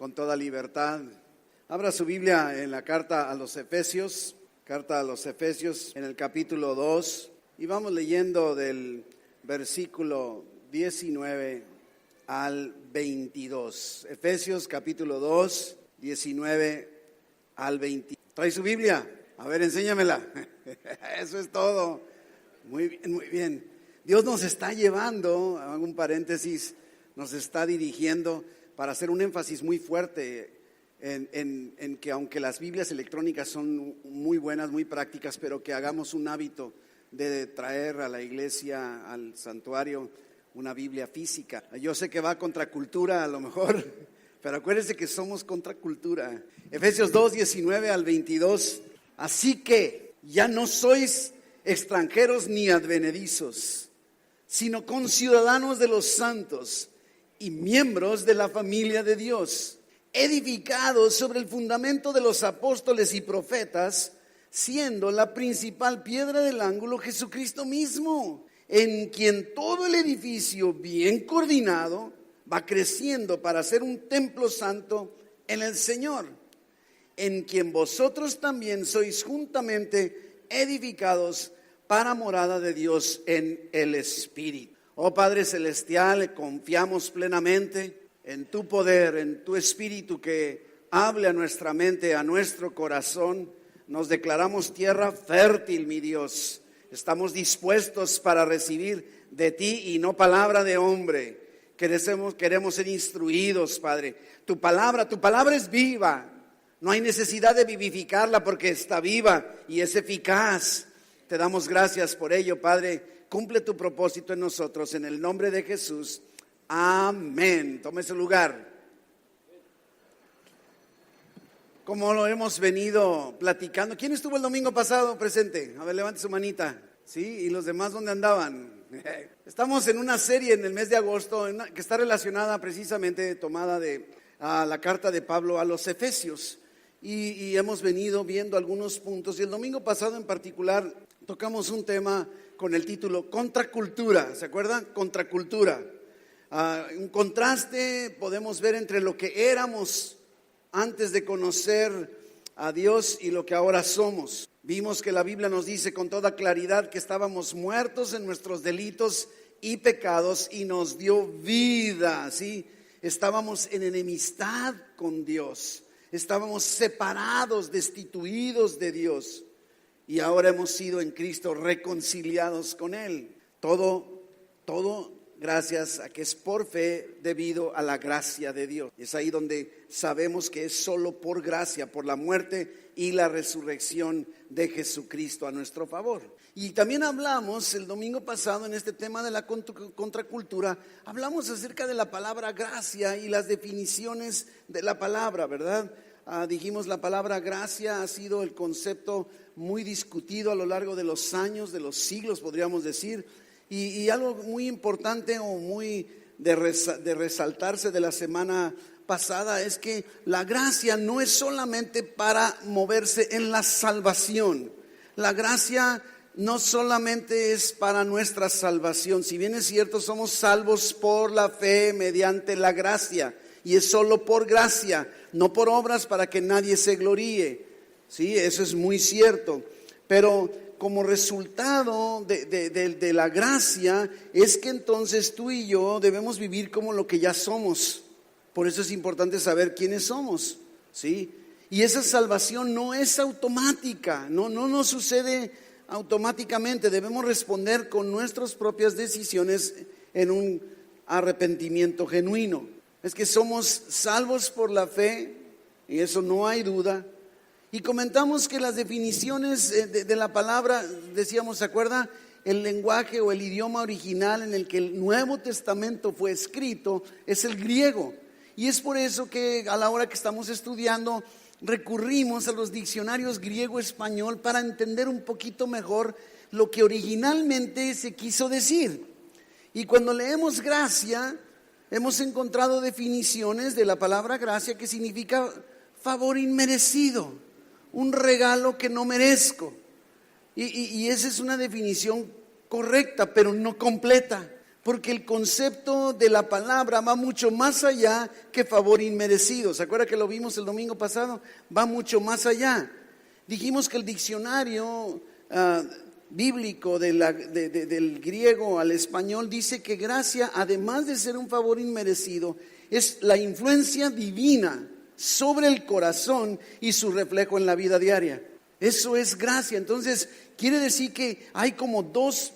con toda libertad. Abra su Biblia en la carta a los Efesios, en el capítulo 2, y vamos leyendo del versículo 19 al 22. Efesios capítulo 2, 19 al 22. ¿Trae su Biblia? A ver, enséñamela. Eso es todo. Muy bien, muy bien. Dios nos está llevando, hago un paréntesis, nos está dirigiendo para hacer un énfasis muy fuerte en que aunque las Biblias electrónicas son muy buenas, muy prácticas, pero que hagamos un hábito de traer a la iglesia, al santuario, una Biblia física. Yo sé que va contra cultura a lo mejor, pero acuérdense que somos contra cultura. Efesios 2, 19 al 22. Así que ya no sois extranjeros ni advenedizos, sino conciudadanos de los santos y miembros de la familia de Dios, edificados sobre el fundamento de los apóstoles y profetas, siendo la principal piedra del ángulo Jesucristo mismo, en quien todo el edificio bien coordinado va creciendo para ser un templo santo en el Señor, en quien vosotros también sois juntamente edificados para morada de Dios en el Espíritu. Oh Padre Celestial, confiamos plenamente en tu poder, en tu Espíritu que hable a nuestra mente, a nuestro corazón. Nos declaramos tierra fértil, mi Dios. Estamos dispuestos para recibir de ti y no palabra de hombre. Queremos ser instruidos, Padre. Tu palabra es viva. No hay necesidad de vivificarla porque está viva y es eficaz. Te damos gracias por ello, Padre. Cumple tu propósito en nosotros, en el nombre de Jesús. Amén. Tome su lugar. Como lo hemos venido platicando. ¿Quién estuvo el domingo pasado presente? A ver, levante su manita. ¿Sí? ¿Y los demás dónde andaban? Estamos en una serie en el mes de agosto que está relacionada precisamente, tomada de la carta de Pablo a los Efesios. Y hemos venido viendo algunos puntos. Y el domingo pasado en particular tocamos un tema con el título Contracultura. ¿Se acuerdan? Contracultura. Un contraste podemos ver entre lo que éramos antes de conocer a Dios y lo que ahora somos. Vimos que la Biblia nos dice con toda claridad que estábamos muertos en nuestros delitos y pecados y nos dio vida, ¿sí? Estábamos en enemistad con Dios, estábamos separados, destituidos de Dios y ahora hemos sido en Cristo reconciliados con Él. Todo gracias a que es por fe debido a la gracia de Dios. Es ahí donde sabemos que es solo por gracia, por la muerte y la resurrección de Jesucristo a nuestro favor. Y también hablamos el domingo pasado en este tema de la contracultura, hablamos acerca de la palabra gracia y las definiciones de la palabra, ¿verdad? Dijimos la palabra gracia ha sido el concepto muy discutido a lo largo de los años, de los siglos podríamos decir. Y algo muy importante o muy de resaltarse de la semana pasada es que la gracia no es solamente para moverse en la salvación. La gracia no solamente es para nuestra salvación. Si bien es cierto, somos salvos por la fe mediante la gracia. Y es solo por gracia, no por obras para que nadie se gloríe. Sí, eso es muy cierto. Pero como resultado de la gracia es que entonces tú y yo debemos vivir como lo que ya somos. Por eso es importante saber quiénes somos, ¿sí? Y esa salvación no es automática, no nos sucede automáticamente. Debemos responder con nuestras propias decisiones en un arrepentimiento genuino. Es que somos salvos por la fe, y eso no hay duda. Y comentamos que las definiciones de la palabra, decíamos, ¿se acuerda? El lenguaje o el idioma original en el que el Nuevo Testamento fue escrito es el griego. Y es por eso que a la hora que estamos estudiando recurrimos a los diccionarios griego-español para entender un poquito mejor lo que originalmente se quiso decir. Y cuando leemos gracia, hemos encontrado definiciones de la palabra gracia que significa favor inmerecido, un regalo que no merezco. Y esa es una definición correcta, pero no completa, Porque el concepto de la palabra va mucho más allá que favor inmerecido. ¿Se acuerda que lo vimos el domingo pasado? Va mucho más allá. Dijimos que el diccionario bíblico del griego al español dice que gracia, además de ser un favor inmerecido, es la influencia divina sobre el corazón y su reflejo en la vida diaria. Eso es gracia. Entonces, quiere decir que hay como dos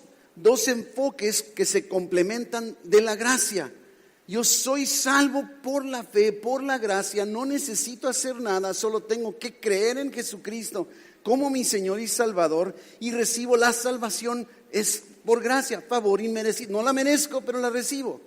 enfoques que se complementan de la gracia. Yo soy salvo por la fe, por la gracia, no necesito hacer nada, solo tengo que creer en Jesucristo como mi Señor y Salvador y recibo la salvación, es por gracia, favor inmerecido. No la merezco, pero la recibo.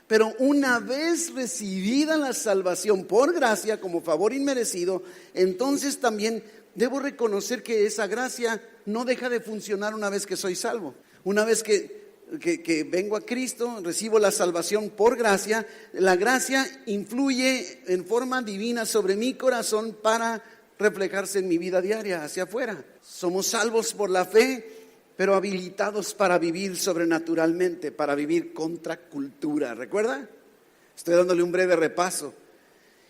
Pero una vez recibida la salvación por gracia como favor inmerecido, entonces también debo reconocer que esa gracia no deja de funcionar una vez que soy salvo. Una vez que vengo a Cristo, recibo la salvación por gracia, la gracia influye en forma divina sobre mi corazón para reflejarse en mi vida diaria hacia afuera. Somos salvos por la fe, pero habilitados para vivir sobrenaturalmente, para vivir contra cultura. ¿Recuerda? Estoy dándole un breve repaso.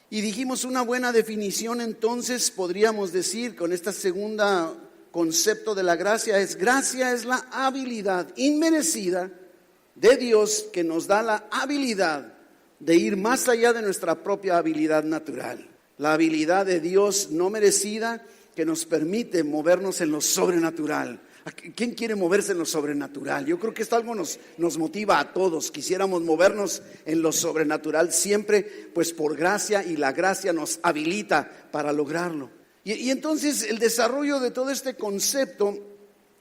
Y dijimos una buena definición, entonces podríamos decir con esta segunda concepto de la gracia es la habilidad inmerecida de Dios que nos da la habilidad de ir más allá de nuestra propia habilidad natural. La habilidad de Dios no merecida que nos permite movernos en lo sobrenatural. ¿Quién quiere moverse en lo sobrenatural? Yo creo que esto algo nos motiva a todos. Quisiéramos movernos en lo sobrenatural siempre, pues por gracia, y la gracia nos habilita para lograrlo. Y entonces el desarrollo de todo este concepto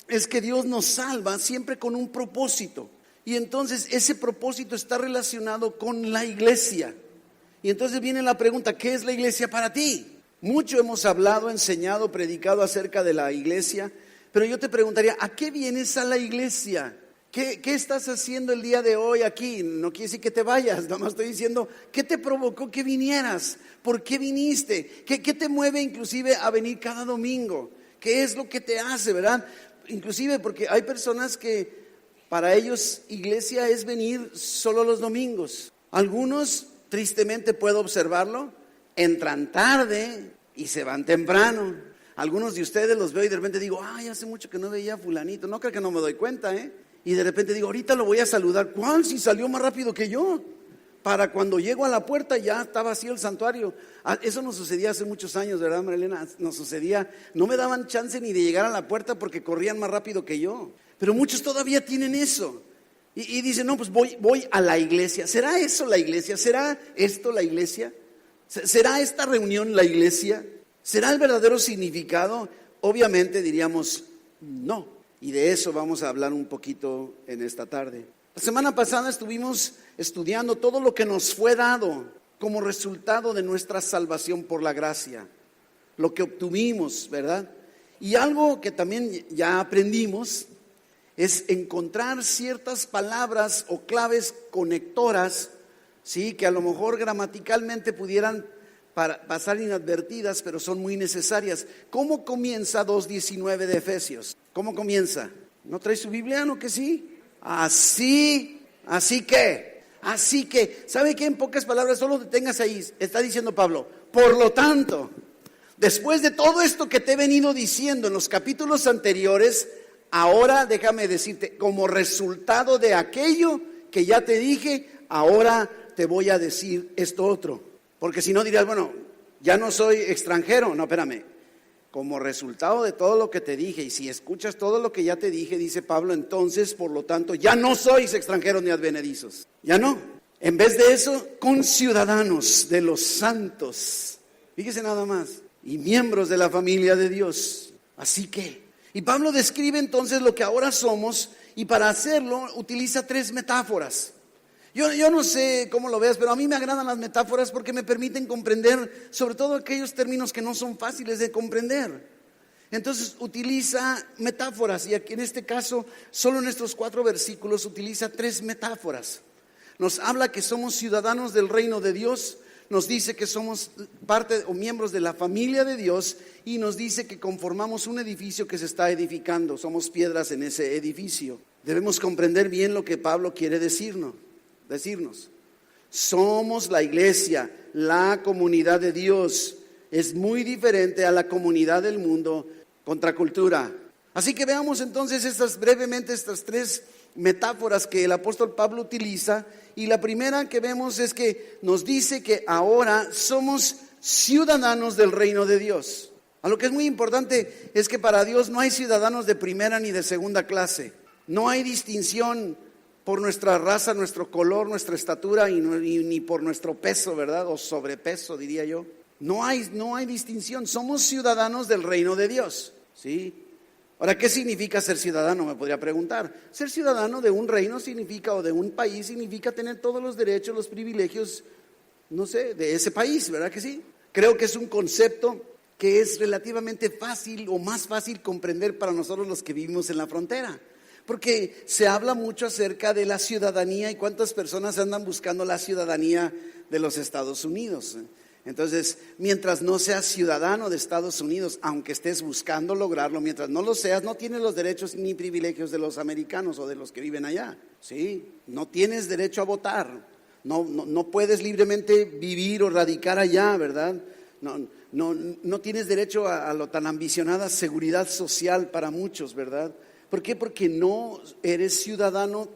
es que Dios nos salva siempre con un propósito. Y entonces ese propósito está relacionado con la iglesia. Y entonces viene la pregunta, ¿qué es la iglesia para ti? Mucho hemos hablado, enseñado, predicado acerca de la iglesia. Pero yo te preguntaría, ¿a qué vienes a la iglesia? ¿Qué estás haciendo el día de hoy aquí? No quiere decir que te vayas, nada más estoy diciendo, ¿qué te provocó que vinieras? ¿Por qué viniste? ¿Qué te mueve inclusive a venir cada domingo? ¿Qué es lo que te hace, verdad? Inclusive porque hay personas que para ellos iglesia es venir solo los domingos. Algunos, tristemente puedo observarlo, entran tarde y se van temprano. Algunos de ustedes los veo y de repente digo, ay, hace mucho que no veía a fulanito. No creo que no me doy cuenta, Y de repente digo, ahorita lo voy a saludar. ¿Cuál? Si salió más rápido que yo. Para cuando llego a la puerta ya está vacío el santuario. Eso nos sucedía hace muchos años, ¿verdad, Marilena? Nos sucedía, no me daban chance ni de llegar a la puerta porque corrían más rápido que yo. Pero muchos todavía tienen eso. Y dicen, no, pues voy a la iglesia. ¿Será eso la iglesia? ¿Será esto la iglesia? ¿Será esta reunión la iglesia? ¿Será el verdadero significado? Obviamente diríamos no. Y de eso vamos a hablar un poquito en esta tarde. La semana pasada estuvimos estudiando todo lo que nos fue dado como resultado de nuestra salvación por la gracia. Lo que obtuvimos, ¿verdad? Y algo que también ya aprendimos es encontrar ciertas palabras o claves conectoras, ¿sí? Que a lo mejor gramaticalmente pudieran pasar inadvertidas, pero son muy necesarias. ¿Cómo comienza 2:19 de Efesios? ¿Cómo comienza? ¿No trae su Biblia? ¿No que sí? Así que, ¿sabe qué? En pocas palabras, solo detengas ahí, está diciendo Pablo, por lo tanto, después de todo esto que te he venido diciendo en los capítulos anteriores, ahora déjame decirte, como resultado de aquello que ya te dije, ahora te voy a decir esto otro. Porque si no dirías, bueno, ya no soy extranjero. No, espérame. Como resultado de todo lo que te dije, y si escuchas todo lo que ya te dije, dice Pablo, entonces, por lo tanto, ya no sois extranjeros ni advenedizos. Ya no. En vez de eso, conciudadanos de los santos. Fíjese nada más. Y miembros de la familia de Dios. Así que, y Pablo describe entonces lo que ahora somos, y para hacerlo utiliza 3 metáforas. Yo no sé cómo lo veas, pero a mí me agradan las metáforas porque me permiten comprender sobre todo aquellos términos que no son fáciles de comprender. Entonces utiliza metáforas y aquí en este caso, solo en estos 4 versículos utiliza 3 metáforas. Nos habla que somos ciudadanos del reino de Dios, nos dice que somos parte o miembros de la familia de Dios y nos dice que conformamos un edificio que se está edificando, somos piedras en ese edificio. Debemos comprender bien lo que Pablo quiere decirnos. Somos la iglesia, la comunidad de Dios. Es muy diferente a la comunidad del mundo, contracultura. Así que veamos entonces brevemente estas tres metáforas que el apóstol Pablo utiliza. Y la primera que vemos es que nos dice que ahora somos ciudadanos del reino de Dios. A lo que es muy importante es que para Dios no hay ciudadanos de primera ni de segunda clase. No hay distinción por nuestra raza, nuestro color, nuestra estatura y ni por nuestro peso, ¿verdad? O sobrepeso, diría yo. No hay distinción. Somos ciudadanos del reino de Dios, ¿sí? Ahora, ¿qué significa ser ciudadano? Me podría preguntar. Ser ciudadano de un reino significa, o de un país, significa tener todos los derechos, los privilegios, no sé, de ese país, ¿verdad que sí? Creo que es un concepto que es relativamente fácil o más fácil comprender para nosotros los que vivimos en la frontera. Porque se habla mucho acerca de la ciudadanía y cuántas personas andan buscando la ciudadanía de los Estados Unidos. Entonces, mientras no seas ciudadano de Estados Unidos, aunque estés buscando lograrlo, mientras no lo seas, no tienes los derechos ni privilegios de los americanos o de los que viven allá, ¿sí? No tienes derecho a votar, no puedes libremente vivir o radicar allá, ¿verdad? No tienes derecho a lo tan ambicionada seguridad social para muchos, ¿verdad? ¿Por qué? Porque no eres ciudadano,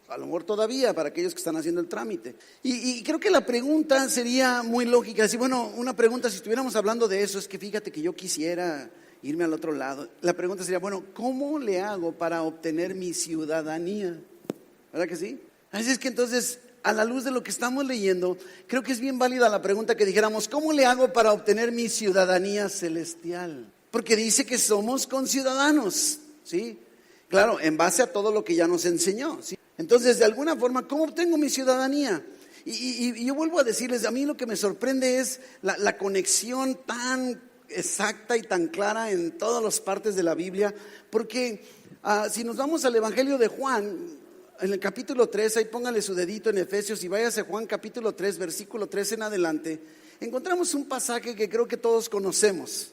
a lo mejor todavía, para aquellos que están haciendo el trámite. Y creo que la pregunta sería muy lógica. Decir, bueno, una pregunta, si estuviéramos hablando de eso, es que fíjate que yo quisiera irme al otro lado. La pregunta sería, bueno, ¿cómo le hago para obtener mi ciudadanía? ¿Verdad que sí? Así es que entonces, a la luz de lo que estamos leyendo, creo que es bien válida la pregunta que dijéramos, ¿cómo le hago para obtener mi ciudadanía celestial? Porque dice que somos conciudadanos, ¿sí? Claro, en base a todo lo que ya nos enseñó, ¿sí? Entonces, de alguna forma, ¿cómo obtengo mi ciudadanía? Y yo vuelvo a decirles, a mí lo que me sorprende es la conexión tan exacta y tan clara en todas las partes de la Biblia, porque si nos vamos al Evangelio de Juan, en el capítulo 3, ahí póngale su dedito en Efesios y váyase a Juan capítulo 3, versículo 3 en adelante, encontramos un pasaje que creo que todos conocemos.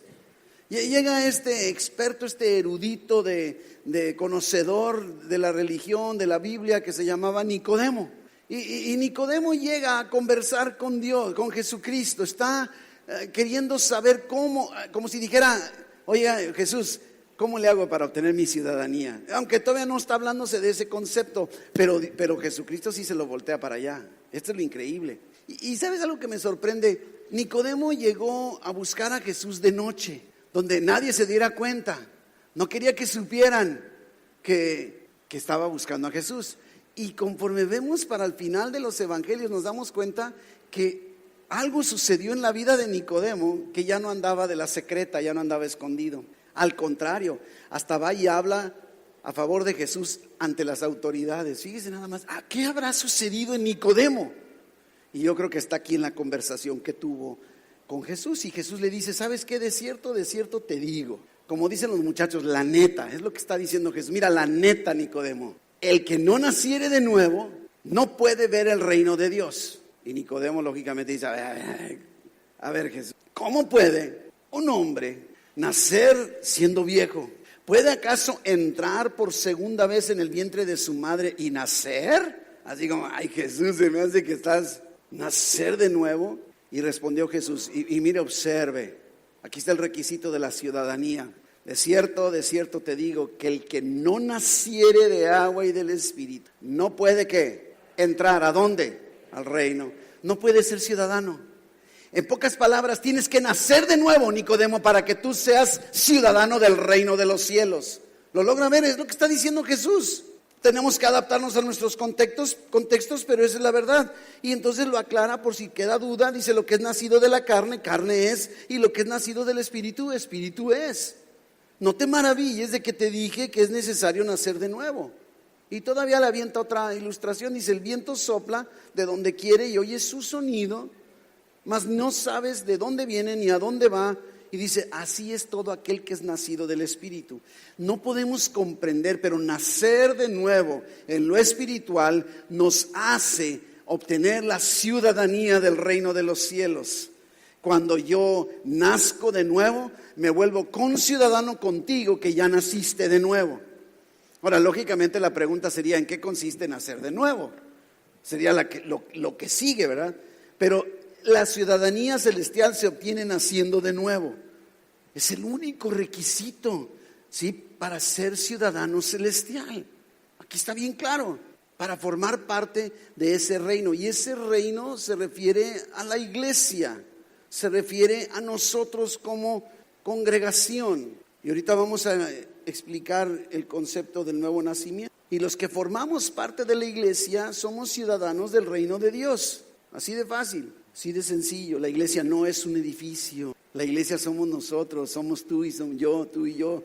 Llega este experto, este erudito de conocedor de la religión, de la Biblia, que se llamaba Nicodemo. Y Nicodemo llega a conversar con Dios, con Jesucristo. Está queriendo saber cómo, como si dijera, oye Jesús, ¿cómo le hago para obtener mi ciudadanía? Aunque todavía no está hablándose de ese concepto, pero Jesucristo sí se lo voltea para allá. Esto es lo increíble. Y ¿sabes algo que me sorprende? Nicodemo llegó a buscar a Jesús de noche, donde nadie se diera cuenta. No quería que supieran que estaba buscando a Jesús. Y conforme vemos para el final de los evangelios, nos damos cuenta que algo sucedió en la vida de Nicodemo, que ya no andaba de la secreta, ya no andaba escondido. Al contrario, hasta va y habla a favor de Jesús ante las autoridades. Fíjese nada más, ¿qué habrá sucedido en Nicodemo? Y yo creo que está aquí en la conversación que tuvo con Jesús, y Jesús le dice, ¿sabes qué? De cierto te digo. Como dicen los muchachos, la neta, es lo que está diciendo Jesús. Mira, la neta, Nicodemo, el que no naciere de nuevo no puede ver el reino de Dios. Y Nicodemo lógicamente dice, a ver Jesús, ¿cómo puede un hombre nacer siendo viejo? ¿Puede acaso entrar por segunda vez en el vientre de su madre y nacer? Así como, ay Jesús, se me hace que estás nacer de nuevo. Y respondió Jesús, y mire, observe, aquí está el requisito de la ciudadanía. De cierto te digo, que el que no naciere de agua y del Espíritu, no puede ¿qué? Entrar, ¿a dónde? Al reino. No puede ser ciudadano. En pocas palabras, tienes que nacer de nuevo, Nicodemo, para que tú seas ciudadano del reino de los cielos. ¿Lo logra ver? Es lo que está diciendo Jesús. Tenemos que adaptarnos a nuestros contextos, pero esa es la verdad. Y entonces lo aclara por si queda duda. Dice, lo que es nacido de la carne, carne es. Y lo que es nacido del Espíritu, Espíritu es. No te maravilles de que te dije que es necesario nacer de nuevo. Y todavía le avienta otra ilustración. Dice, el viento sopla de donde quiere y oyes su sonido, mas no sabes de dónde viene ni a dónde va. Y dice, así es todo aquel que es nacido del Espíritu. No podemos comprender, pero nacer de nuevo en lo espiritual nos hace obtener la ciudadanía del reino de los cielos. Cuando yo nazco de nuevo, me vuelvo conciudadano contigo que ya naciste de nuevo. Ahora, lógicamente la pregunta sería, ¿en qué consiste nacer de nuevo? Sería lo que sigue, ¿verdad? Pero la ciudadanía celestial se obtiene naciendo de nuevo. Es el único requisito, ¿sí?, para ser ciudadano celestial. Aquí está bien claro, para formar parte de ese reino. Y ese reino se refiere a la iglesia, se refiere a nosotros como congregación. Y ahorita vamos a explicar el concepto del nuevo nacimiento. Y los que formamos parte de la iglesia somos ciudadanos del reino de Dios. Así de fácil, así de sencillo. La iglesia no es un edificio. La iglesia somos nosotros, somos tú y tú y yo.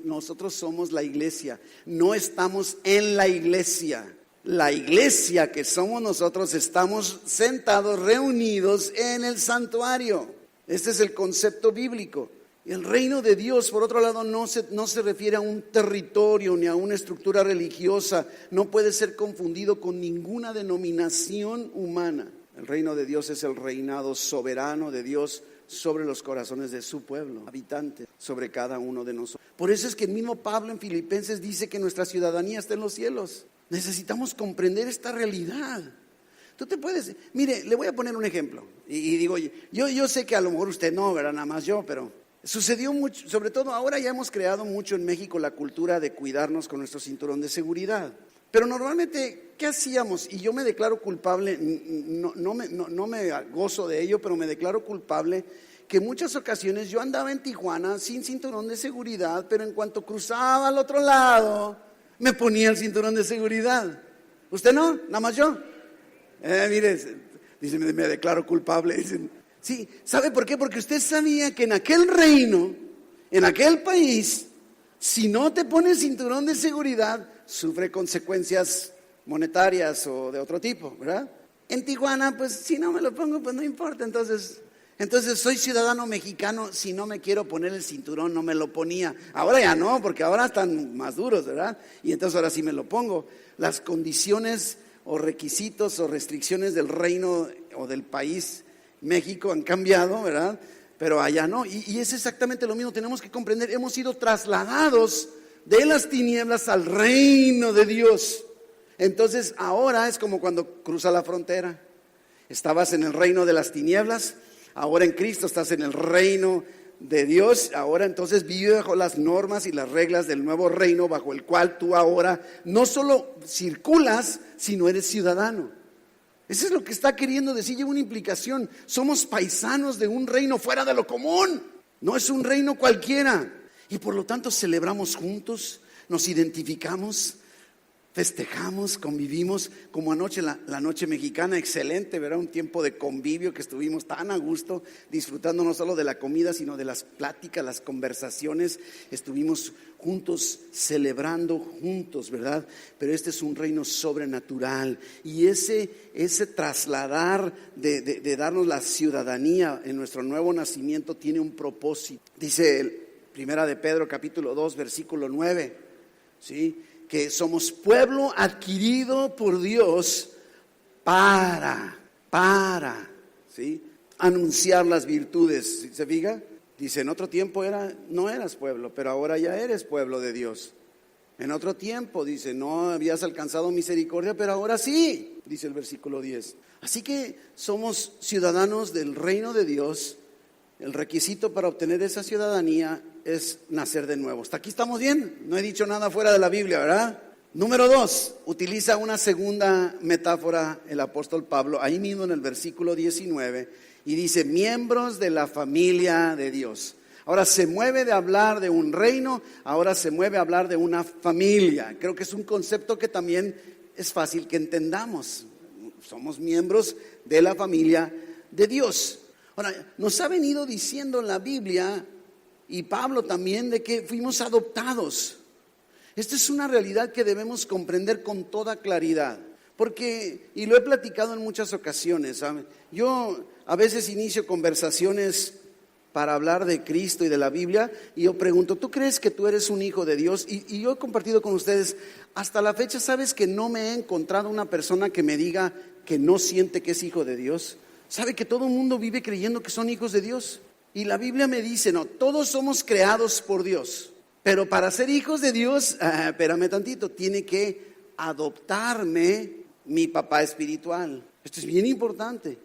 Nosotros somos la iglesia. No estamos en la iglesia. La iglesia que somos nosotros estamos sentados, reunidos en el santuario. Este es el concepto bíblico. El reino de Dios, por otro lado, no se refiere a un territorio ni a una estructura religiosa. No puede ser confundido con ninguna denominación humana. El reino de Dios es el reinado soberano de Dios sobre los corazones de su pueblo, habitantes, sobre cada uno de nosotros. Por eso es que el mismo Pablo en Filipenses dice que nuestra ciudadanía está en los cielos. Necesitamos comprender esta realidad. Tú te puedes, mire, le voy a poner un ejemplo. Y digo, yo sé que a lo mejor usted no, ¿verdad? Nada más yo, pero sucedió mucho, sobre todo ahora ya hemos creado mucho en México la cultura de cuidarnos con nuestro cinturón de seguridad. Pero normalmente, ¿qué hacíamos? Y yo me declaro culpable, no me gozo de ello, pero me declaro culpable, que en muchas ocasiones yo andaba en Tijuana sin cinturón de seguridad, pero en cuanto cruzaba al otro lado, me ponía el cinturón de seguridad. ¿Usted no? ¿Nada más yo? Mire, dice, me declaro culpable. Dicen, sí, ¿sabe por qué? Porque usted sabía que en aquel reino, en aquel país, si no te pones cinturón de seguridad, sufre consecuencias monetarias o de otro tipo, ¿verdad? En Tijuana, pues si no me lo pongo, pues no importa. Entonces soy ciudadano mexicano, si no me quiero poner el cinturón, no me lo ponía. Ahora ya no, porque ahora están más duros, ¿verdad? Y entonces ahora sí me lo pongo. Las condiciones o requisitos o restricciones del reino o del país México han cambiado, ¿verdad? Pero allá no. Y es exactamente lo mismo, tenemos que comprender, hemos sido trasladados de las tinieblas al reino de Dios. Entonces ahora es como cuando cruza la frontera. Estabas en el reino de las tinieblas, ahora en Cristo estás en el reino de Dios. Ahora entonces vive bajo las normas y las reglas del nuevo reino, bajo el cual tú ahora no solo circulas, sino eres ciudadano. Eso es lo que está queriendo decir, lleva una implicación. Somos paisanos de un reino fuera de lo común, no es un reino cualquiera. Y por lo tanto celebramos juntos, nos identificamos, festejamos, convivimos, como anoche, la noche mexicana, excelente, ¿verdad? Un tiempo de convivio que estuvimos tan a gusto, disfrutando no solo de la comida, sino de las pláticas, las conversaciones. Estuvimos juntos, celebrando juntos, ¿verdad? Pero este es un reino sobrenatural. Y ese trasladar de darnos la ciudadanía en nuestro nuevo nacimiento tiene un propósito. Dice Primera de Pedro, capítulo 2, versículo 9, ¿sí? Que somos pueblo adquirido por Dios para, ¿sí?, anunciar las virtudes. ¿Se fija? Dice, en otro tiempo no eras pueblo, pero ahora ya eres pueblo de Dios. En otro tiempo, dice, no habías alcanzado misericordia, pero ahora sí, dice el versículo 10. Así que somos ciudadanos del reino de Dios. El requisito para obtener esa ciudadanía es nacer de nuevo. ¿Hasta aquí estamos bien? No he dicho nada fuera de la Biblia, ¿verdad? Número 2, utiliza una segunda metáfora el apóstol Pablo, ahí mismo en el versículo 19, y dice, miembros de la familia de Dios. Ahora se mueve de hablar de un reino, ahora se mueve a hablar de una familia. Creo que es un concepto que también es fácil que entendamos. Somos miembros de la familia de Dios. Ahora, nos ha venido diciendo en la Biblia, y Pablo también, de que fuimos adoptados. Esta es una realidad que debemos comprender con toda claridad. Porque, y lo he platicado en muchas ocasiones, ¿saben? Yo a veces inicio conversaciones para hablar de Cristo y de la Biblia. Y yo pregunto, ¿tú crees que tú eres un hijo de Dios? Y yo he compartido con ustedes, hasta la fecha, ¿sabes que no me he encontrado una persona que me diga que no siente que es hijo de Dios? ¿Sabe que todo el mundo vive creyendo que son hijos de Dios? Y la Biblia me dice, no, todos somos creados por Dios. Pero para ser hijos de Dios, espérame tantito, tiene que adoptarme mi papá espiritual. Esto es bien importante.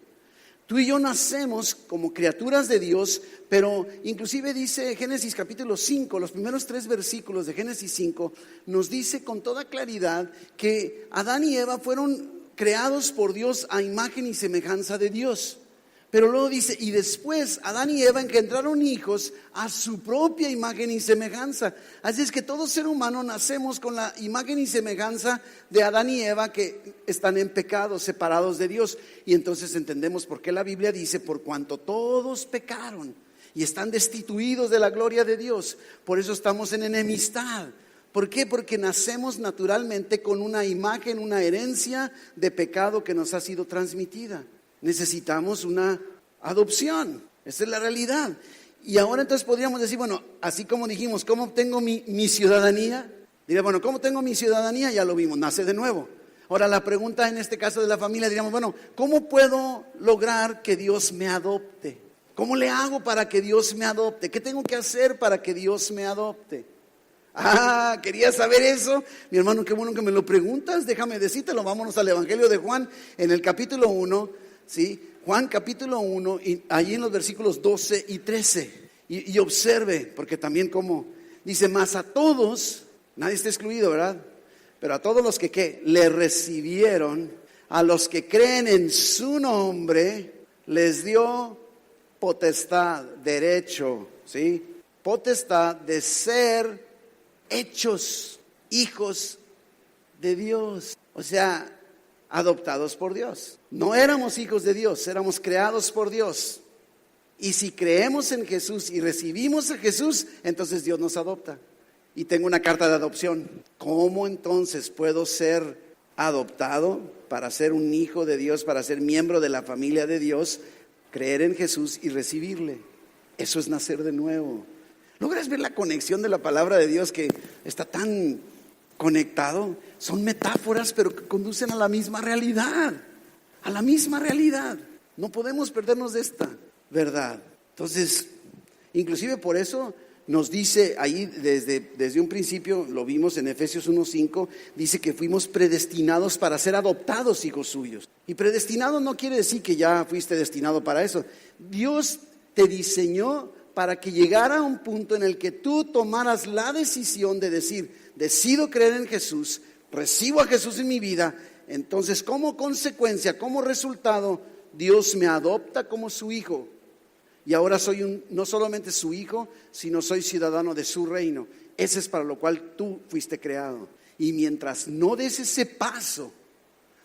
Tú y yo nacemos como criaturas de Dios, pero inclusive dice Génesis capítulo 5, los primeros 3 versículos de Génesis 5, nos dice con toda claridad que Adán y Eva fueron creados por Dios a imagen y semejanza de Dios. Pero luego dice, y después Adán y Eva engendraron hijos a su propia imagen y semejanza. Así es que todo ser humano nacemos con la imagen y semejanza de Adán y Eva, que están en pecado, separados de Dios. Y entonces entendemos por qué la Biblia dice, por cuanto todos pecaron y están destituidos de la gloria de Dios, por eso estamos en enemistad. ¿Por qué? Porque nacemos naturalmente con una imagen, una herencia de pecado que nos ha sido transmitida. Necesitamos una adopción, esa es la realidad. Y ahora entonces podríamos decir, bueno, así como dijimos, ¿cómo obtengo mi ciudadanía? Diría, bueno, ¿cómo tengo mi ciudadanía? Ya lo vimos, nace de nuevo. Ahora la pregunta en este caso de la familia, diríamos, bueno, ¿cómo puedo lograr que Dios me adopte? ¿Cómo le hago para que Dios me adopte? ¿Qué tengo que hacer para que Dios me adopte? ¿Querías saber eso? Mi hermano, qué bueno que me lo preguntas, déjame decírtelo. Vámonos al Evangelio de Juan, en el capítulo 1. ¿Sí? Juan capítulo 1, y allí en los versículos 12 y 13. Y observe, porque también como dice, más a todos, nadie está excluido, ¿verdad? Pero a todos los que ¿qué? Le recibieron, a los que creen en su nombre, les dio potestad, derecho, ¿sí? Potestad de ser hechos hijos de Dios. O sea, adoptados por Dios. No éramos hijos de Dios, éramos creados por Dios. Y si creemos en Jesús y recibimos a Jesús, entonces Dios nos adopta. Y tengo una carta de adopción. ¿Cómo entonces puedo ser adoptado para ser un hijo de Dios, para ser miembro de la familia de Dios? Creer en Jesús y recibirle. Eso es nacer de nuevo. ¿Logras ver la conexión de la palabra de Dios que está tan conectado? Son metáforas, pero que conducen a la misma realidad. A la misma realidad. No podemos perdernos de esta verdad. Entonces, inclusive por eso nos dice ahí desde un principio, lo vimos en Efesios 1:5, dice que fuimos predestinados para ser adoptados hijos suyos. Y predestinado no quiere decir que ya fuiste destinado para eso. Dios te diseñó para que llegara a un punto en el que tú tomaras la decisión de decir, decido creer en Jesús, recibo a Jesús en mi vida. Entonces, como consecuencia, como resultado, Dios me adopta como su hijo. Y ahora soy no solamente su hijo, sino soy ciudadano de su reino. Ese es para lo cual tú fuiste creado. Y mientras no des ese paso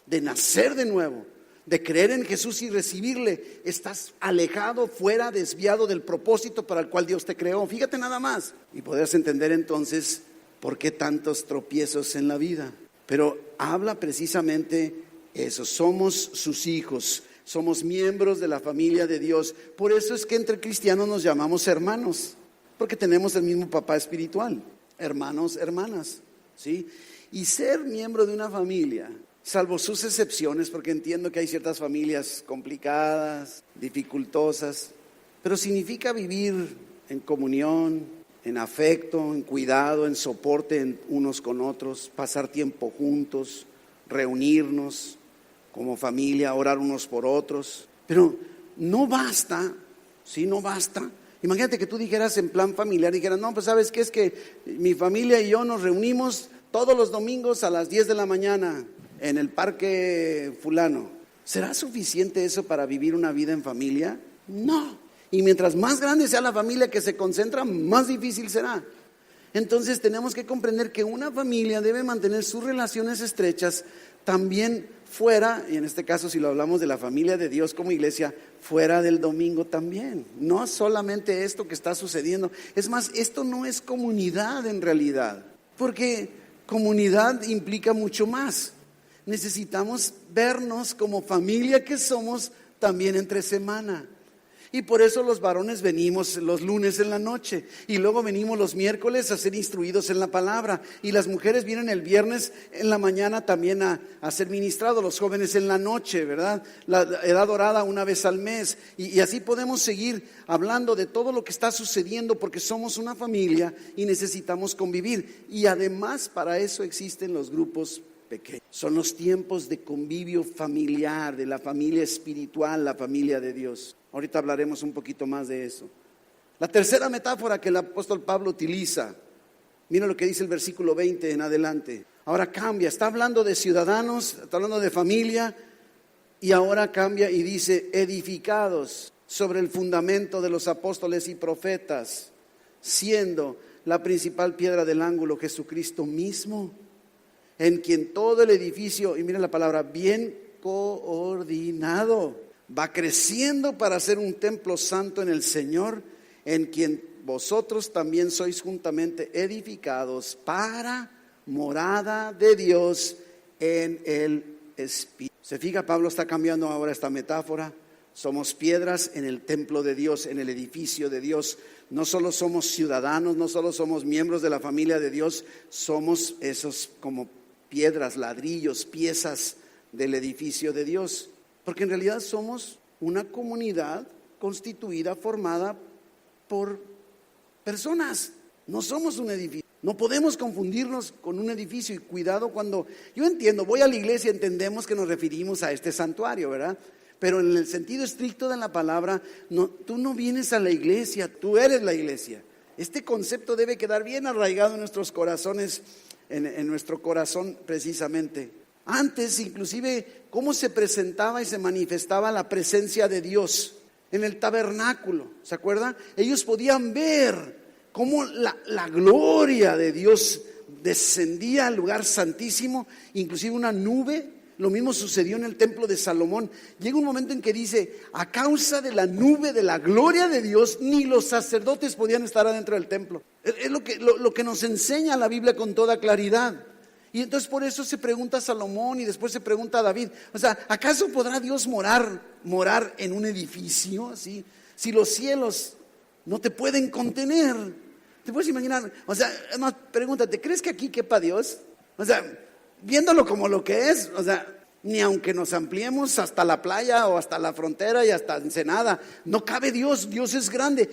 de nacer de nuevo, de creer en Jesús y recibirle, estás alejado, fuera, desviado del propósito para el cual Dios te creó. Fíjate nada más. Y podrás entender entonces por qué tantos tropiezos en la vida. Pero habla precisamente eso, somos sus hijos, somos miembros de la familia de Dios. Por eso es que entre cristianos nos llamamos hermanos, porque tenemos el mismo papá espiritual, hermanos, hermanas, ¿sí? Y ser miembro de una familia, salvo sus excepciones, porque entiendo que hay ciertas familias complicadas, dificultosas, pero significa vivir en comunión, en afecto, en cuidado, en soporte unos con otros, pasar tiempo juntos, reunirnos como familia, orar unos por otros. Pero no basta, ¿sí? No basta. Imagínate que tú dijeras en plan familiar, dijeras, no, pues ¿sabes qué? Es que mi familia y yo nos reunimos todos los domingos a las 10 de la mañana en el parque fulano. ¿Será suficiente eso para vivir una vida en familia? No. Y mientras más grande sea la familia que se concentra, más difícil será. Entonces tenemos que comprender que una familia debe mantener sus relaciones estrechas también fuera, y en este caso si lo hablamos de la familia de Dios como iglesia, fuera del domingo también. No solamente esto que está sucediendo. Es más, esto no es comunidad en realidad, porque comunidad implica mucho más. Necesitamos vernos como familia que somos también entre semana. Y por eso los varones venimos los lunes en la noche y luego venimos los miércoles a ser instruidos en la palabra, y las mujeres vienen el viernes en la mañana también a ser ministrados, los jóvenes en la noche, ¿verdad? La edad dorada una vez al mes, y así podemos seguir hablando de todo lo que está sucediendo, porque somos una familia y necesitamos convivir, y además para eso existen los grupos pequeños. Son los tiempos de convivio familiar, de la familia espiritual, la familia de Dios. Ahorita hablaremos un poquito más de eso. La tercera metáfora que el apóstol Pablo utiliza, mira lo que dice el versículo 20 en adelante. Ahora cambia, está hablando de ciudadanos, está hablando de familia, y ahora cambia y dice: edificados sobre el fundamento de los apóstoles y profetas, siendo la principal piedra del ángulo Jesucristo mismo, en quien todo el edificio, y miren la palabra, bien coordinado, va creciendo para ser un templo santo en el Señor, en quien vosotros también sois juntamente edificados para morada de Dios en el Espíritu. Se fija, Pablo está cambiando ahora esta metáfora. Somos piedras en el templo de Dios, en el edificio de Dios. No solo somos ciudadanos, no solo somos miembros de la familia de Dios, somos esos como piedras, ladrillos, piezas del edificio de Dios. Porque en realidad somos una comunidad constituida, formada por personas. No somos un edificio. No podemos confundirnos con un edificio. Y cuidado cuando, yo entiendo, voy a la iglesia, entendemos que nos referimos a este santuario, ¿verdad? Pero en el sentido estricto de la palabra, no, tú no vienes a la iglesia, tú eres la iglesia. Este concepto debe quedar bien arraigado en nuestros corazones, en nuestro corazón precisamente. Antes, inclusive, cómo se presentaba y se manifestaba la presencia de Dios en el tabernáculo, ¿se acuerdan? Ellos podían ver cómo la gloria de Dios descendía al lugar santísimo, inclusive una nube. Lo mismo sucedió en el templo de Salomón. Llega un momento en que dice: a causa de la nube de la gloria de Dios, ni los sacerdotes podían estar adentro del templo. Es lo que nos enseña la Biblia con toda claridad. Y entonces por eso se pregunta a Salomón y después se pregunta a David, o sea, ¿acaso podrá Dios morar en un edificio así? Si los cielos no te pueden contener. ¿Te puedes imaginar? O sea, además pregúntate, ¿crees que aquí quepa Dios? O sea, viéndolo como lo que es, o sea, ni aunque nos ampliemos hasta la playa o hasta la frontera y hasta Ensenada, no cabe Dios. Dios es grande.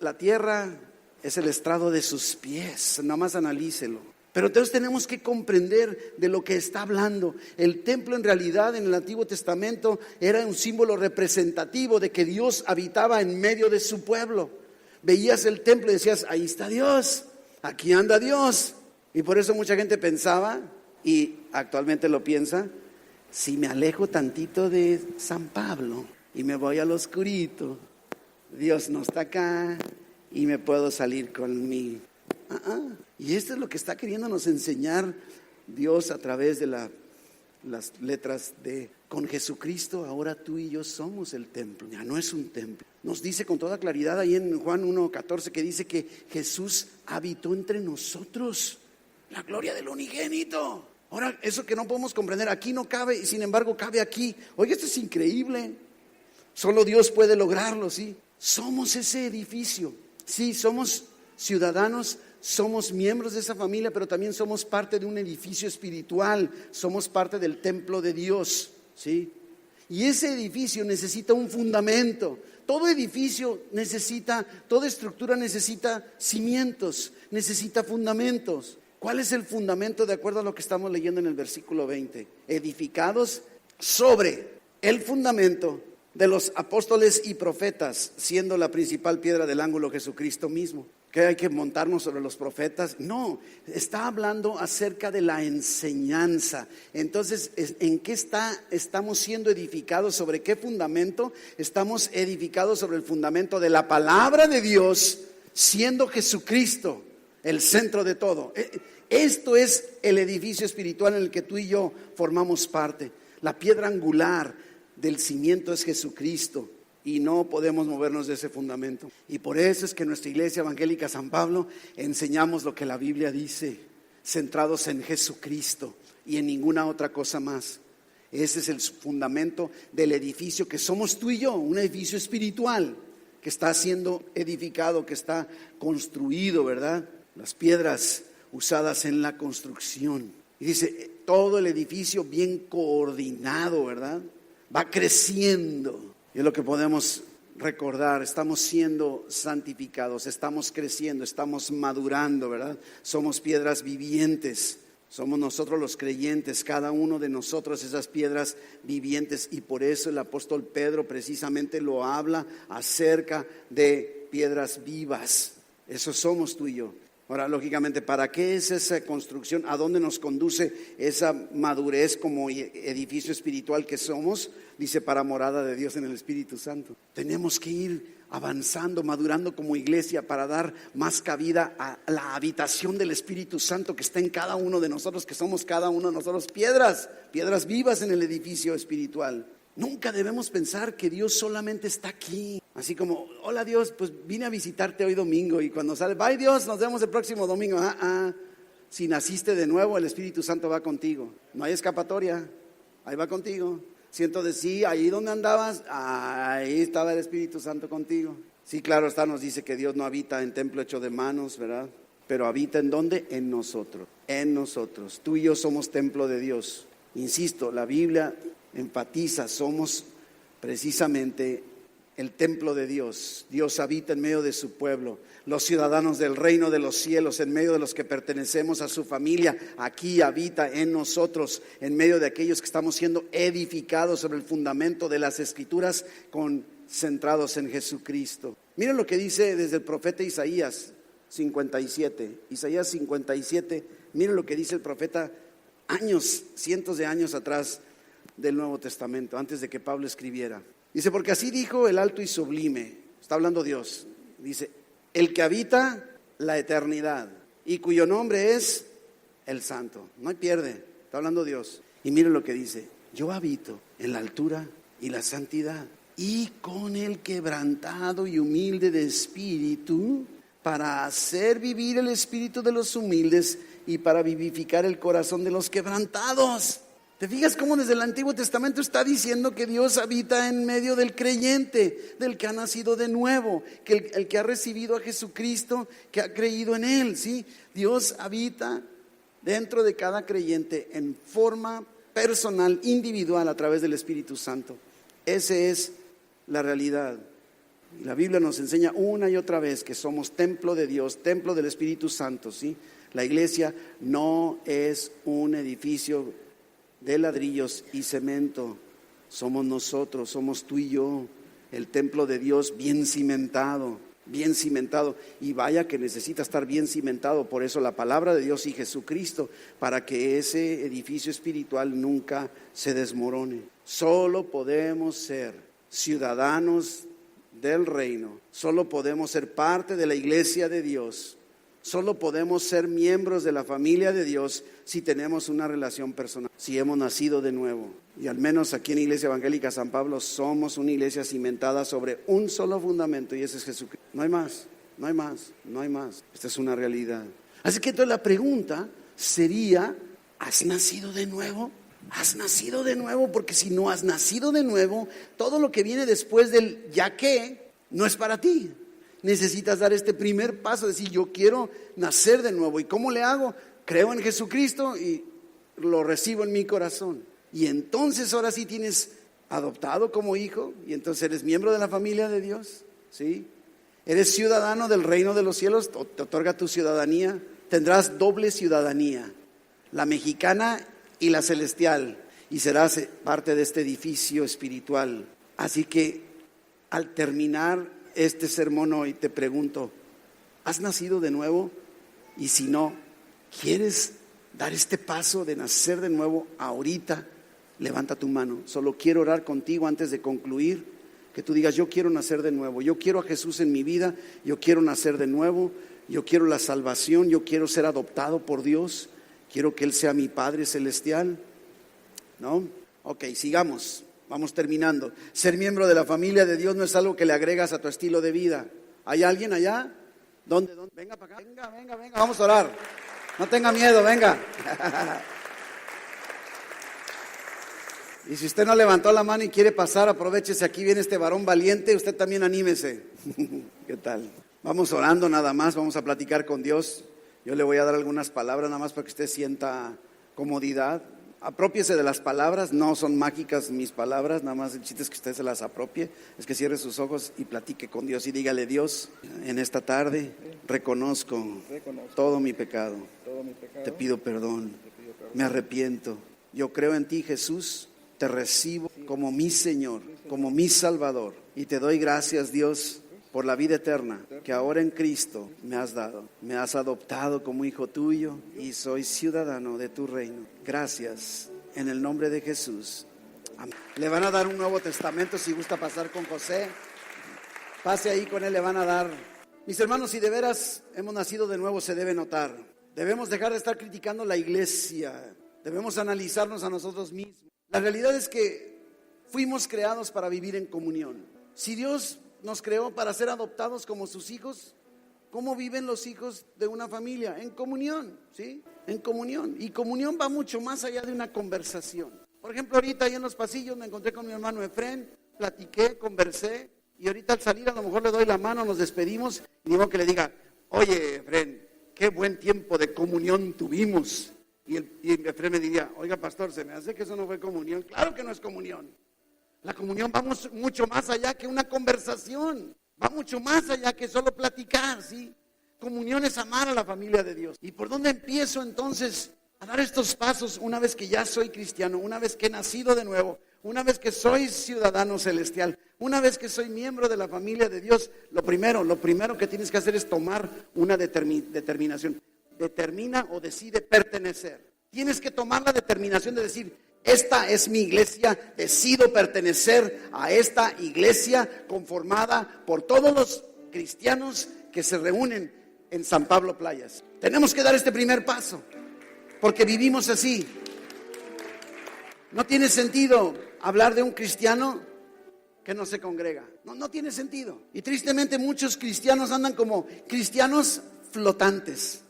La tierra es el estrado de sus pies, nada más analícelo. Pero entonces tenemos que comprender de lo que está hablando. El templo en realidad en el Antiguo Testamento era un símbolo representativo de que Dios habitaba en medio de su pueblo. Veías el templo y decías: ahí está Dios, aquí anda Dios. Y por eso mucha gente pensaba, y actualmente lo piensa: si me alejo tantito de San Pablo y me voy al oscurito, Dios no está acá y me puedo salir con mi... Y esto es lo que está queriéndonos enseñar Dios a través de las letras de: con Jesucristo ahora tú y yo somos el templo. Ya no es un templo. Nos dice con toda claridad ahí en Juan 1:14 que dice que Jesús habitó entre nosotros. La gloria del unigénito. Ahora, eso que no podemos comprender, aquí no cabe y sin embargo cabe aquí. Oye, esto es increíble. Solo Dios puede lograrlo, ¿sí? Somos ese edificio. Sí, somos ciudadanos, somos miembros de esa familia, pero también somos parte de un edificio espiritual. Somos parte del templo de Dios, ¿sí? Y ese edificio necesita un fundamento. Todo edificio necesita, toda estructura necesita cimientos, necesita fundamentos. ¿Cuál es el fundamento de acuerdo a lo que estamos leyendo en el versículo 20? Edificados sobre el fundamento de los apóstoles y profetas, siendo la principal piedra del ángulo Jesucristo mismo. ¿Que hay que montarnos sobre los profetas? No, está hablando acerca de la enseñanza. Entonces, ¿en qué estamos siendo edificados? ¿Sobre qué fundamento? Estamos edificados sobre el fundamento de la palabra de Dios, siendo Jesucristo el centro de todo. Esto es el edificio espiritual en el que tú y yo formamos parte. La piedra angular del cimiento es Jesucristo. Y no podemos movernos de ese fundamento. Y por eso es que en nuestra iglesia evangélica San Pablo enseñamos lo que la Biblia dice, centrados en Jesucristo y en ninguna otra cosa más. Ese es el fundamento del edificio que somos tú y yo, un edificio espiritual que está siendo edificado, que está construido, ¿verdad? Las piedras usadas en la construcción. Y dice, todo el edificio bien coordinado, ¿verdad? Va creciendo. Y es lo que podemos recordar, estamos siendo santificados, estamos creciendo, estamos madurando, ¿verdad? Somos piedras vivientes. Somos nosotros los creyentes, cada uno de nosotros esas piedras vivientes, y por eso el apóstol Pedro precisamente lo habla acerca de piedras vivas. Eso somos tú y yo. Ahora, lógicamente, ¿para qué es esa construcción? ¿A dónde nos conduce esa madurez como edificio espiritual que somos? Dice, para morada de Dios en el Espíritu Santo. Tenemos que ir avanzando, madurando como iglesia para dar más cabida a la habitación del Espíritu Santo que está en cada uno de nosotros, que somos cada uno de nosotros piedras vivas en el edificio espiritual. Nunca debemos pensar que Dios solamente está aquí, así como, hola Dios, pues vine a visitarte hoy domingo, y cuando sale, bye Dios, nos vemos el próximo domingo. Si naciste de nuevo, el Espíritu Santo va contigo, no hay escapatoria, ahí va contigo. Siento de sí, ahí donde andabas, ahí estaba el Espíritu Santo contigo. Sí, claro está, nos dice que Dios no habita en templo hecho de manos, ¿verdad? Pero habita ¿en dónde? En nosotros, en nosotros. Tú y yo somos templo de Dios. Insisto, la Biblia enfatiza, somos precisamente el templo de Dios. Dios habita en medio de su pueblo, los ciudadanos del reino de los cielos, en medio de los que pertenecemos a su familia. Aquí habita en nosotros, en medio de aquellos que estamos siendo edificados sobre el fundamento de las Escrituras, concentrados en Jesucristo. Miren lo que dice desde el profeta Isaías 57. Isaías 57, miren lo que dice el profeta años, cientos de años atrás del Nuevo Testamento, antes de que Pablo escribiera. Dice, porque así dijo el alto y sublime, está hablando Dios, dice, el que habita la eternidad y cuyo nombre es el Santo. No hay pierde, está hablando Dios. Y miren lo que dice, yo habito en la altura y la santidad, y con el quebrantado y humilde de espíritu, para hacer vivir el espíritu de los humildes y para vivificar el corazón de los quebrantados. ¿Te fijas cómo desde el Antiguo Testamento está diciendo que Dios habita en medio del creyente, del que ha nacido de nuevo, que el que ha recibido a Jesucristo, que ha creído en Él, ¿sí? Dios habita dentro de cada creyente en forma personal, individual, a través del Espíritu Santo. Esa es la realidad. Y la Biblia nos enseña una y otra vez que somos templo de Dios, templo del Espíritu Santo, ¿sí? La iglesia no es un edificio de ladrillos y cemento, somos nosotros, somos tú y yo, el templo de Dios bien cimentado, y vaya que necesita estar bien cimentado. Por eso la palabra de Dios y Jesucristo, para que ese edificio espiritual nunca se desmorone. Solo podemos ser ciudadanos del reino, solo podemos ser parte de la iglesia de Dios, solo podemos ser miembros de la familia de Dios si tenemos una relación personal, si hemos nacido de nuevo. Y al menos aquí en Iglesia Evangélica San Pablo somos una iglesia cimentada sobre un solo fundamento, y ese es Jesucristo. No hay más, no hay más, no hay más. Esta es una realidad. Así que entonces la pregunta sería, ¿has nacido de nuevo? ¿Has nacido de nuevo? Porque si no has nacido de nuevo, todo lo que viene después del ya que no es para ti. Necesitas dar este primer paso, decir, yo quiero nacer de nuevo. ¿Y cómo le hago? Creo en Jesucristo y lo recibo en mi corazón. Y entonces ahora sí tienes adoptado como hijo, y entonces eres miembro de la familia de Dios, ¿sí? Eres ciudadano del reino de los cielos, te otorga tu ciudadanía. Tendrás doble ciudadanía, la mexicana y la celestial, y serás parte de este edificio espiritual. Así que al terminar este sermón hoy te pregunto, ¿has nacido de nuevo? Y si no, ¿quieres dar este paso de nacer de nuevo ahorita? Levanta tu mano. Solo quiero orar contigo antes de concluir, que tú digas, yo quiero nacer de nuevo, yo quiero a Jesús en mi vida, yo quiero nacer de nuevo, yo quiero la salvación, yo quiero ser adoptado por Dios, quiero que Él sea mi Padre Celestial. ¿No? Ok, sigamos. Vamos terminando. Ser miembro de la familia de Dios no es algo que le agregas a tu estilo de vida. ¿Hay alguien allá? ¿Dónde? Venga para acá. Venga. Vamos a orar. No tenga miedo, venga. Y si usted no levantó la mano y quiere pasar, aprovechese, aquí viene este varón valiente, usted también anímese. ¿Qué tal? Vamos orando nada más, vamos a platicar con Dios. Yo le voy a dar algunas palabras nada más para que usted sienta comodidad. Apropiese de las palabras, no son mágicas mis palabras, nada más el chiste es que usted se las apropie, es que cierre sus ojos y platique con Dios y dígale: Dios, en esta tarde reconozco todo mi pecado, te pido perdón, me arrepiento, yo creo en ti, Jesús, te recibo como mi Señor, como mi Salvador, y te doy gracias, Dios, por la vida eterna que ahora en Cristo me has dado. Me has adoptado como hijo tuyo y soy ciudadano de tu reino. Gracias, en el nombre de Jesús. Amén. Le van a dar un Nuevo Testamento, si gusta pasar con José. Pase ahí con él, le van a dar. Mis hermanos, si de veras hemos nacido de nuevo, se debe notar. Debemos dejar de estar criticando la iglesia. Debemos analizarnos a nosotros mismos. La realidad es que fuimos creados para vivir en comunión. Si Dios nos creó para ser adoptados como sus hijos, ¿cómo viven los hijos de una familia? En comunión, ¿sí? En comunión. Y comunión va mucho más allá de una conversación. Por ejemplo, ahorita ahí en los pasillos me encontré con mi hermano Efrén, platiqué, conversé, y ahorita al salir a lo mejor le doy la mano, nos despedimos, y digo que le diga: oye, Efrén, qué buen tiempo de comunión tuvimos. Y Efrén me diría: oiga, pastor, se me hace que eso no fue comunión. Claro que no es comunión. La comunión va mucho más allá que una conversación, va mucho más allá que solo platicar, ¿sí? Comunión es amar a la familia de Dios. ¿Y por dónde empiezo entonces a dar estos pasos una vez que ya soy cristiano, una vez que he nacido de nuevo, una vez que soy ciudadano celestial, una vez que soy miembro de la familia de Dios? Lo primero que tienes que hacer es tomar una determinación. Determina o decide pertenecer. Tienes que tomar la determinación de decir: esta es mi iglesia, decido pertenecer a esta iglesia conformada por todos los cristianos que se reúnen en San Pablo Playas. Tenemos que dar este primer paso, porque vivimos así. No tiene sentido hablar de un cristiano que no se congrega. No tiene sentido. Y tristemente muchos cristianos andan como cristianos flotantes.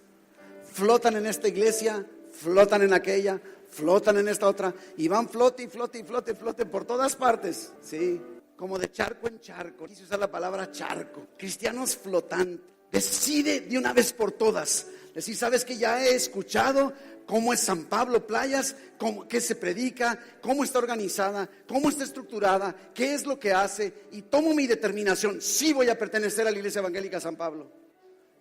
Flotan en esta iglesia, flotan en aquella, flotan en esta otra, y van flote por todas partes, ¿sí? Como de charco en charco. Quise usar la palabra charco. Cristianos flotantes. Decide de una vez por todas. Decir: sabes que ya he escuchado cómo es San Pablo Playas, qué se predica, cómo está organizada, cómo está estructurada, qué es lo que hace, y tomo mi determinación. Sí voy a pertenecer a la Iglesia Evangélica San Pablo.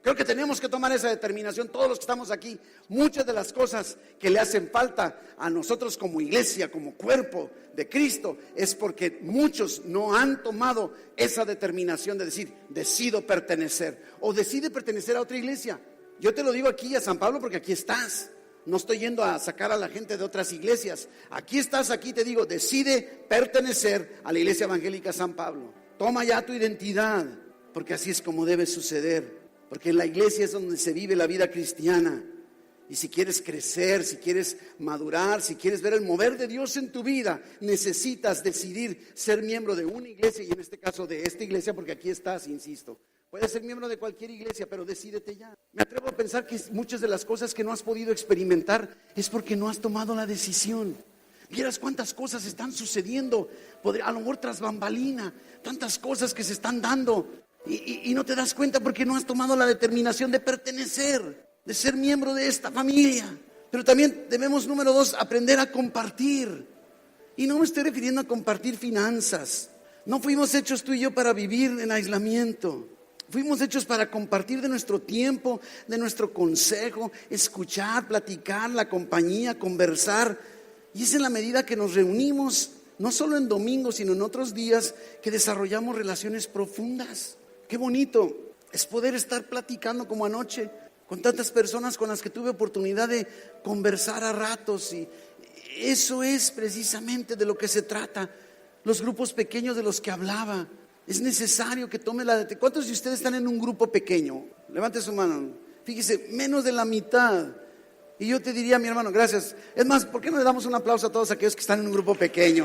Creo que tenemos que tomar esa determinación todos los que estamos aquí. Muchas de las cosas que le hacen falta a nosotros como iglesia, como cuerpo de Cristo, es porque muchos no han tomado esa determinación de decir: decido pertenecer, o decide pertenecer a otra iglesia. Yo te lo digo aquí a San Pablo porque aquí estás. No estoy yendo a sacar a la gente de otras iglesias. Aquí estás, aquí te digo: decide pertenecer a la Iglesia Evangélica San Pablo. Toma ya tu identidad, porque así es como debe suceder. Porque en la iglesia es donde se vive la vida cristiana. Y si quieres crecer, si quieres madurar, si quieres ver el mover de Dios en tu vida, necesitas decidir ser miembro de una iglesia, y en este caso de esta iglesia, porque aquí estás, insisto. Puedes ser miembro de cualquier iglesia, pero decídete ya. Me atrevo a pensar que muchas de las cosas que no has podido experimentar es porque no has tomado la decisión. Vieras cuántas cosas están sucediendo, a lo mejor tras bambalina, tantas cosas que se están dando. Y no te das cuenta porque no has tomado la determinación de pertenecer, de ser miembro de esta familia. Pero también debemos, número 2, aprender a compartir. Y no me estoy refiriendo a compartir finanzas. No fuimos hechos tú y yo para vivir en aislamiento. Fuimos hechos para compartir de nuestro tiempo, de nuestro consejo, escuchar, platicar, la compañía, conversar. Y es en la medida que nos reunimos, no solo en domingo, sino en otros días, que desarrollamos relaciones profundas. Qué bonito es poder estar platicando como anoche con tantas personas con las que tuve oportunidad de conversar a ratos. Y eso es precisamente de lo que se trata. Los grupos pequeños de los que hablaba. Es necesario que tome la determinación. ¿Cuántos de ustedes están en un grupo pequeño? Levante su mano. Fíjese, menos de la mitad. Y yo te diría, mi hermano, gracias. Es más, ¿por qué no le damos un aplauso a todos aquellos que están en un grupo pequeño?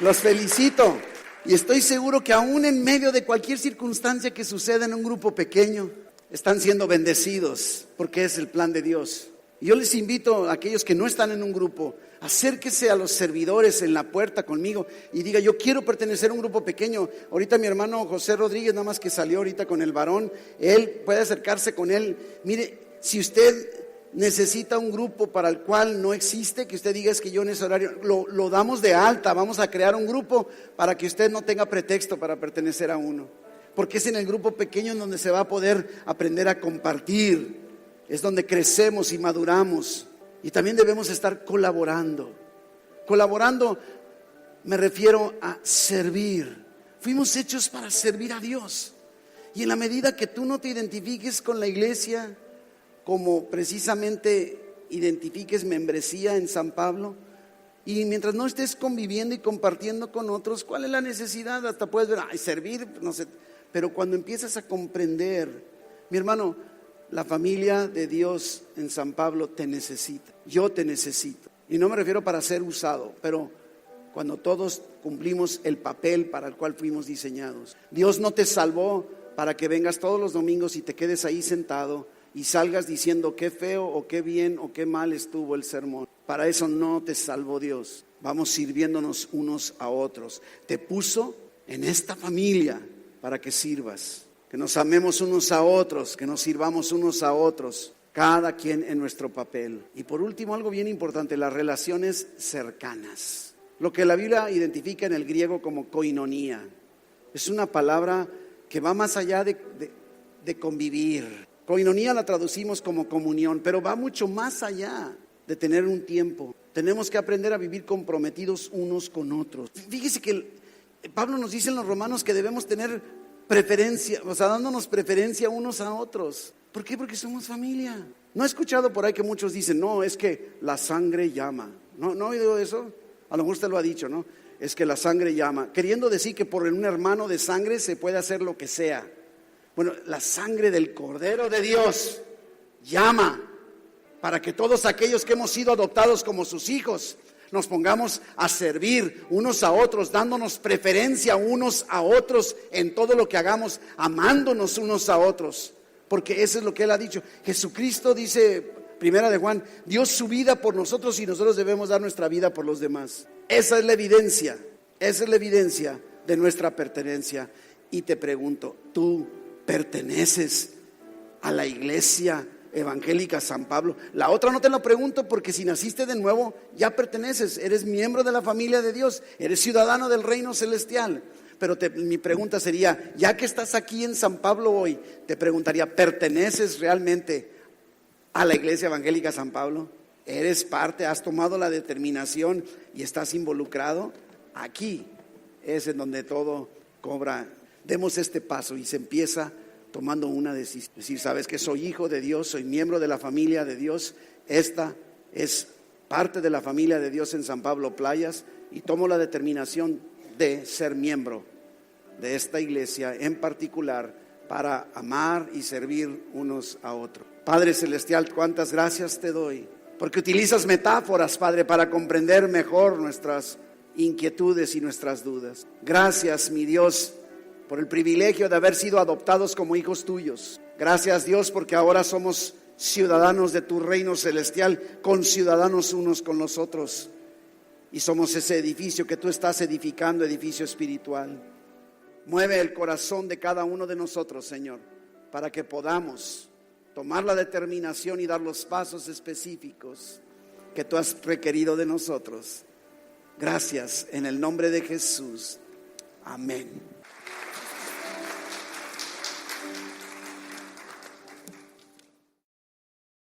Los felicito. Y estoy seguro que aún en medio de cualquier circunstancia que suceda en un grupo pequeño, están siendo bendecidos, porque es el plan de Dios. Y yo les invito a aquellos que no están en un grupo, acérquese a los servidores en la puerta conmigo y diga: yo quiero pertenecer a un grupo pequeño. Ahorita mi hermano José Rodríguez, nada más que salió ahorita con el varón, él puede acercarse con él. Mire, si usted necesita un grupo para el cual no existe, que usted diga: es que yo en ese horario lo damos de alta, vamos a crear un grupo para que usted no tenga pretexto para pertenecer a uno, porque es en el grupo pequeño en donde se va a poder aprender a compartir, es donde crecemos y maduramos. Y también debemos estar colaborando. Colaborando me refiero a servir. Fuimos hechos para servir a Dios. Y en la medida que tú no te identifiques con la iglesia, como precisamente identifiques membresía en San Pablo, y mientras no estés conviviendo y compartiendo con otros, ¿cuál es la necesidad? Hasta puedes ver, servir, no sé. Pero cuando empiezas a comprender, mi hermano, la familia de Dios en San Pablo te necesita, yo te necesito. Y no me refiero para ser usado, pero cuando todos cumplimos el papel para el cual fuimos diseñados. Dios no te salvó para que vengas todos los domingos y te quedes ahí sentado y salgas diciendo qué feo o qué bien o qué mal estuvo el sermón. Para eso no te salvó Dios. Vamos sirviéndonos unos a otros. Te puso en esta familia para que sirvas, que nos amemos unos a otros, que nos sirvamos unos a otros, cada quien en nuestro papel. Y por último, algo bien importante, las relaciones cercanas. Lo que la Biblia identifica en el griego como koinonía. Es una palabra que va más allá de convivir. Koinonía la traducimos como comunión, pero va mucho más allá de tener un tiempo. Tenemos que aprender a vivir comprometidos unos con otros. Fíjese que Pablo nos dice en los Romanos que debemos tener preferencia, o sea, dándonos preferencia unos a otros. ¿Por qué? Porque somos familia. No he escuchado por ahí que muchos dicen: no, es que la sangre llama. ¿No ha oído eso? A lo mejor usted lo ha dicho, ¿no? Es que la sangre llama, queriendo decir que por un hermano de sangre se puede hacer lo que sea. Bueno, la sangre del Cordero de Dios llama para que todos aquellos que hemos sido adoptados como sus hijos nos pongamos a servir unos a otros, dándonos preferencia unos a otros en todo lo que hagamos, amándonos unos a otros, porque eso es lo que Él ha dicho. Jesucristo dice, Primera de Juan, dio su vida por nosotros y nosotros debemos dar nuestra vida por los demás. Esa es la evidencia de nuestra pertenencia. Y te pregunto, ¿tú perteneces a la iglesia evangélica San Pablo? La otra no te lo pregunto, porque si naciste de nuevo ya perteneces, eres miembro de la familia de Dios, eres ciudadano del reino celestial. Pero mi pregunta sería, ya que estás aquí en San Pablo hoy, te preguntaría, ¿perteneces realmente a la iglesia evangélica San Pablo? ¿Eres parte? ¿Has tomado la determinación y estás involucrado? Aquí es en donde todo cobra. Demos este paso y se empieza tomando una decisión. Es decir, sabes que soy hijo de Dios, soy miembro de la familia de Dios. Esta es parte de la familia de Dios en San Pablo Playas y tomo la determinación de ser miembro de esta iglesia en particular para amar y servir unos a otros. Padre Celestial, cuántas gracias te doy, porque utilizas metáforas, Padre, para comprender mejor nuestras inquietudes y nuestras dudas. Gracias, mi Dios, por el privilegio de haber sido adoptados como hijos tuyos. Gracias, Dios, porque ahora somos ciudadanos de tu reino celestial, conciudadanos unos con los otros. Y somos ese edificio que tú estás edificando, edificio espiritual. Mueve el corazón de cada uno de nosotros, Señor, para que podamos tomar la determinación y dar los pasos específicos que tú has requerido de nosotros. Gracias, en el nombre de Jesús. Amén.